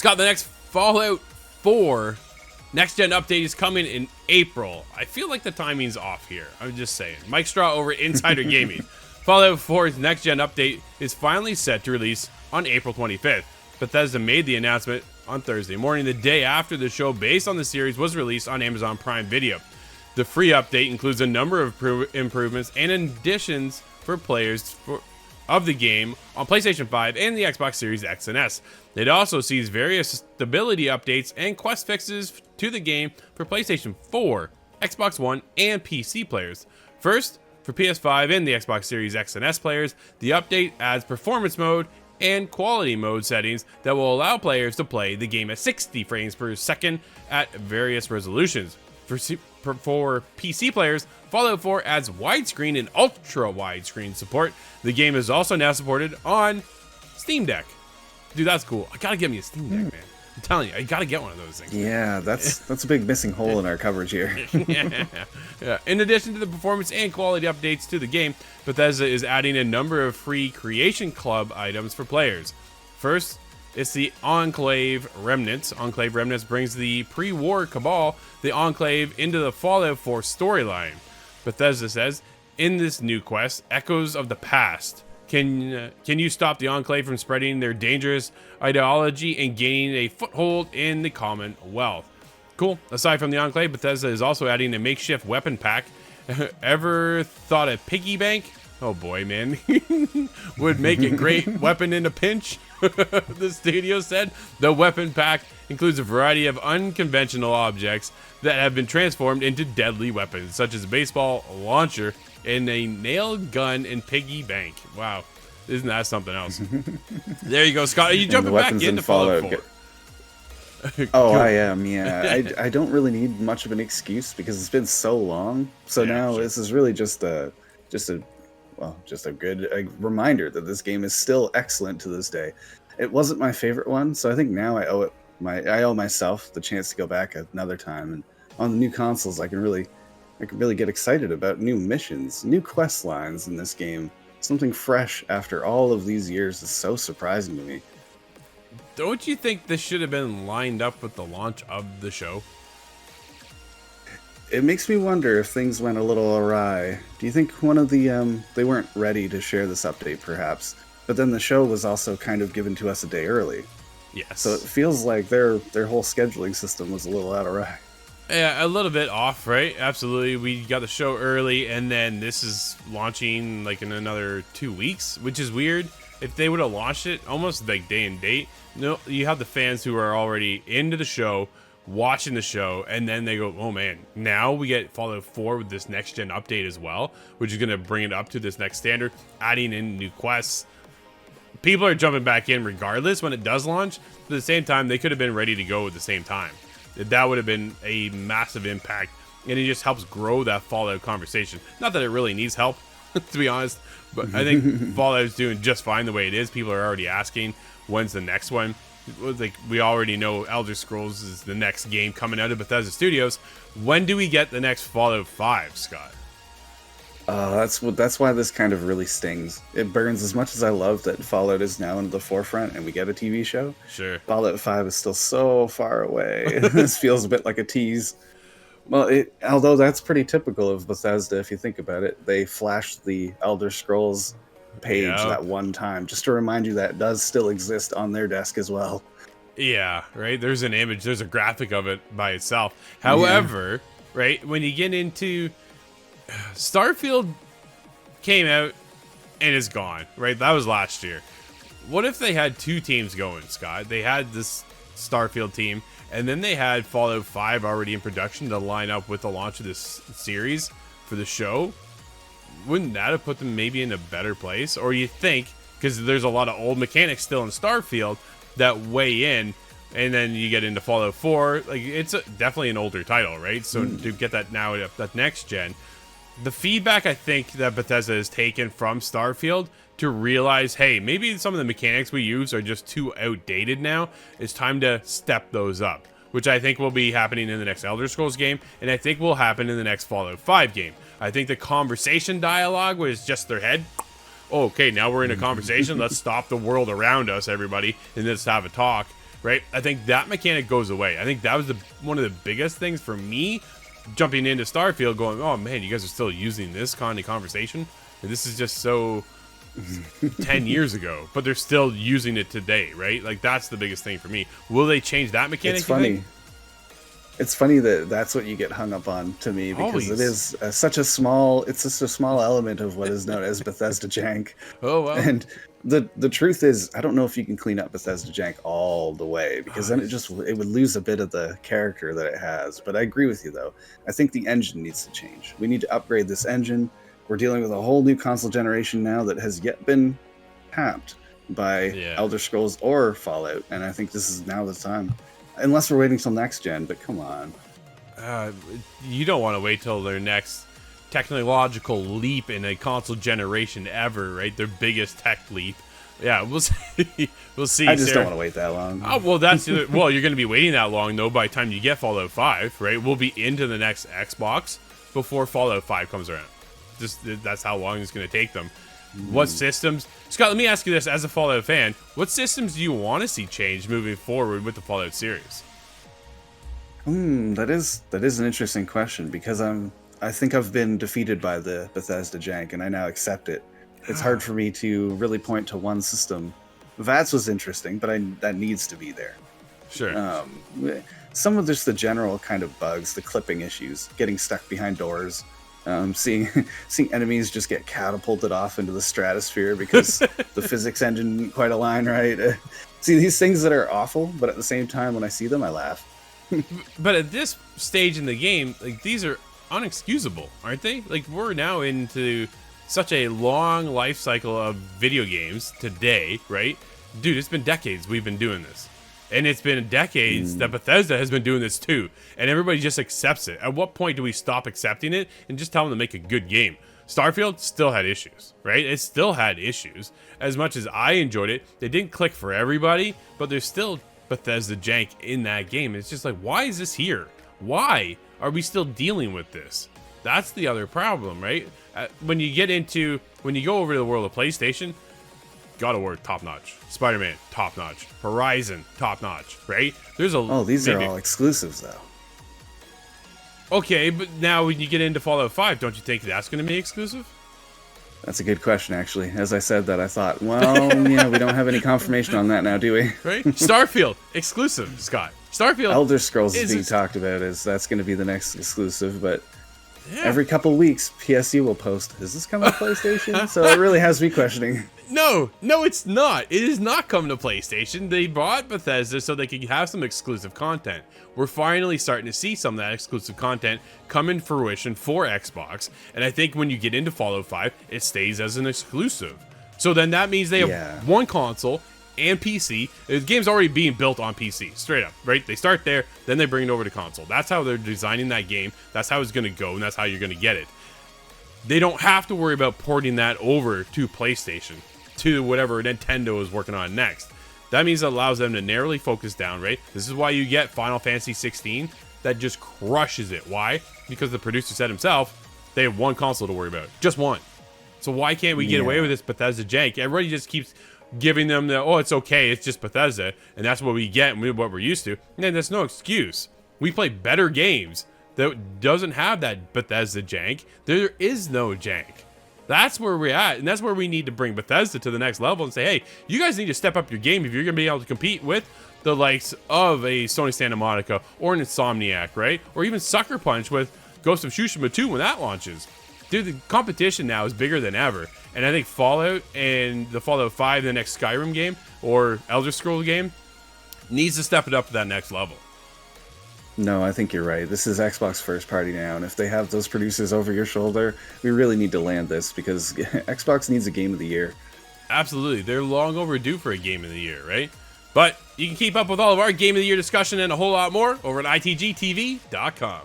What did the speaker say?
Scott, the next Fallout 4 next-gen update is coming in April. I feel like the timing's off here. I'm just saying. Mike Straw over Insider Gaming. Fallout 4's next-gen update is finally set to release on April 25th. Bethesda made the announcement on Thursday morning, the day after the show based on the series was released on Amazon Prime Video. The free update includes a number of improvements and additions for players of the game on PlayStation 5 and the Xbox Series X and S. It also sees various stability updates and quest fixes to the game for PlayStation 4, Xbox One, and PC players. First, for PS5 and the Xbox Series X and S players, the update adds performance mode and quality mode settings that will allow players to play the game at 60 frames per second at various resolutions. For PC players, Fallout 4 adds widescreen and ultra widescreen support. The game is also now supported on Steam Deck. Dude, that's cool. I gotta get me a Steam Deck, man. I'm telling you, I gotta get one of those things. Yeah, that's a big missing hole in our coverage here. Yeah. In addition to the performance and quality updates to the game, Bethesda is adding a number of free Creation Club items for players. First, it's the Enclave Remnants. Enclave Remnants brings the pre-war Cabal, the Enclave, into the Fallout 4 storyline. Bethesda says, in this new quest, Echoes of the Past, can you stop the Enclave from spreading their dangerous ideology and gaining a foothold in the Commonwealth? Cool. Aside from the Enclave, Bethesda is also adding a makeshift weapon pack. Ever thought a piggy bank? Oh boy, man. Would make a great weapon in a pinch, the studio said. The weapon pack includes a variety of unconventional objects that have been transformed into deadly weapons, such as a baseball launcher and a nail gun and piggy bank. Wow. Isn't that something else? There you go, Scott. Are you jumping back into Fallout 4? Oh, I am, yeah. I don't really need much of an excuse because it's been so long. So now this is really just a good reminder that this game is still excellent to this day. It wasn't my favorite one, so I think now I owe myself the chance to go back another time. And on the new consoles, I can really get excited about new missions, new quest lines in this game. Something fresh after all of these years is so surprising to me. Don't you think this should have been lined up with the launch of the show? It makes me wonder if things went a little awry. Do you think one of the they weren't ready to share this update, perhaps? But then the show was also kind of given to us a day early. Yes. So it feels like their whole scheduling system was a little out of whack. Yeah, a little bit off, right? Absolutely. We got the show early, and then this is launching like in another 2 weeks, which is weird. If they would have launched it almost like day and date, no, you have the fans who are already into the show, watching the show, and then they go, oh man, now we get Fallout 4 with this next gen update as well, which is going to bring it up to this next standard, adding in new quests. People are jumping back in regardless when it does launch. But at the same time, they could have been ready to go at the same time. That would have been a massive impact, and it just helps grow that Fallout conversation. Not that it really needs help, to be honest, but I think Fallout's doing just fine the way it is. People are already asking, when's the next one? Like, we already know Elder Scrolls is the next game coming out of Bethesda Studios. When do we get the next Fallout 5, Scott? That's why this kind of really stings. It burns. As much as I love that Fallout is now in the forefront and we get a TV show. Sure. Fallout 5 is still so far away. This feels a bit like a tease. Well, although that's pretty typical of Bethesda if you think about it. They flashed the Elder Scrolls page that one time just to remind you that it does still exist on their desk as well. Yeah, right? There's an image, there's a graphic of it by itself. However, right, when you get into Starfield came out and is gone, right? That was last year. What if they had two teams going, Scott? They had this Starfield team, and then they had Fallout 5 already in production to line up with the launch of this series for the show. Wouldn't that have put them maybe in a better place? Or you think, because there's a lot of old mechanics still in Starfield that weigh in, and then you get into Fallout 4, like it's definitely an older title, right? So to get that now at that next gen, the feedback I think that Bethesda has taken from Starfield to realize, hey, maybe some of the mechanics we use are just too outdated now. It's time to step those up, which I think will be happening in the next Elder Scrolls game, and I think will happen in the next Fallout 5 game. I think the conversation dialogue was just their head. Oh, okay, now we're in a conversation. Let's stop the world around us, everybody, and let's have a talk. right? I think that mechanic goes away. I think that was one of the biggest things for me jumping into Starfield, going, oh man, you guys are still using this kind of conversation, and this is just so 10 years ago, but they're still using it today, right? Like, that's the biggest thing for me. Will they change that mechanic? It's funny. It's funny that that's what you get hung up on, to me, because Always. it is such a small element of what is known as Bethesda jank. Oh, wow. And the truth is, I don't know if you can clean up Bethesda jank all the way, because then it would lose a bit of the character that it has. But I agree with you, though. I think the engine needs to change. We need to upgrade this engine. We're dealing with a whole new console generation now that has yet been tapped by Elder Scrolls or Fallout, and I think this is now the time. Unless we're waiting till next gen, but come on. You don't want to wait till their next technological leap in a console generation ever, right? Their biggest tech leap. Yeah, we'll see. We'll see. I just don't want to wait that long. Oh, well, that's well, you're going to be waiting that long, though, by the time you get Fallout 5, right? We'll be into the next Xbox before Fallout 5 comes around. That's how long it's going to take them. What systems? Scott, let me ask you this as a Fallout fan. What systems do you want to see change moving forward with the Fallout series? That is an interesting question, because I think I've been defeated by the Bethesda jank, and I now accept it. It's hard for me to really point to one system. VATS was interesting, but that needs to be there. Sure. Some of just the general kind of bugs, the clipping issues, getting stuck behind doors. Seeing enemies just get catapulted off into the stratosphere because the physics engine didn't quite align right. See, these things that are awful, but at the same time, when I see them, I laugh. But at this stage in the game, like, these are unexcusable, aren't they? Like, we're now into such a long life cycle of video games today, right? Dude, it's been decades we've been doing this. And it's been decades that Bethesda has been doing this too. And everybody just accepts it. At what point do we stop accepting it and just tell them to make a good game? Starfield still had issues, right? It still had issues. As much as I enjoyed it, they didn't click for everybody, but there's still Bethesda jank in that game. It's just like, why is this here? Why are we still dealing with this? That's the other problem, right? When you go over to the world of PlayStation, God of War, top-notch. Spider-Man, top-notch. Horizon, top-notch, right? These are all exclusives, though. Okay, but now when you get into Fallout 5, don't you think that's going to be exclusive? That's a good question, actually. As I said that, I thought, well, we don't have any confirmation on that now, do we? Right? Starfield, exclusive, Scott. Starfield. Elder Scrolls is being talked about as that's going to be the next exclusive, but every couple weeks, PSU will post, is this coming to PlayStation? So it really has me questioning. No, it's not. It is not coming to PlayStation. They bought Bethesda so they could have some exclusive content. We're finally starting to see some of that exclusive content come in fruition for Xbox. And I think when you get into Fallout 5, it stays as an exclusive. So then that means they have one console and PC. The game's already being built on PC, straight up, right? They start there, then they bring it over to console. That's how they're designing that game. That's how it's going to go, and that's how you're going to get it. They don't have to worry about porting that over to PlayStation, to whatever Nintendo is working on next. That means it allows them to narrowly focus down, right? This is why you get Final Fantasy 16 that just crushes it. Why? Because the producer said himself, they have one console to worry about. Just one. So why can't we get away with this Bethesda jank? Everybody just keeps giving them the, oh, it's okay, it's just Bethesda, and that's what we get and what we're used to. And there's no excuse. We play better games that doesn't have that Bethesda jank. There is no jank. That's where we're at, and that's where we need to bring Bethesda to the next level and say, hey, you guys need to step up your game if you're going to be able to compete with the likes of a Sony Santa Monica or an Insomniac, right? Or even Sucker Punch with Ghost of Tsushima 2 when that launches. Dude, the competition now is bigger than ever, and I think Fallout and the Fallout 5, the next Skyrim game, or Elder Scrolls game, needs to step it up to that next level. No, I think you're right. This is Xbox first party now, and if they have those producers over your shoulder, we really need to land this, because Xbox needs a game of the year. Absolutely. They're long overdue for a game of the year, right? But you can keep up with all of our game of the year discussion and a whole lot more over at ITGTV.com.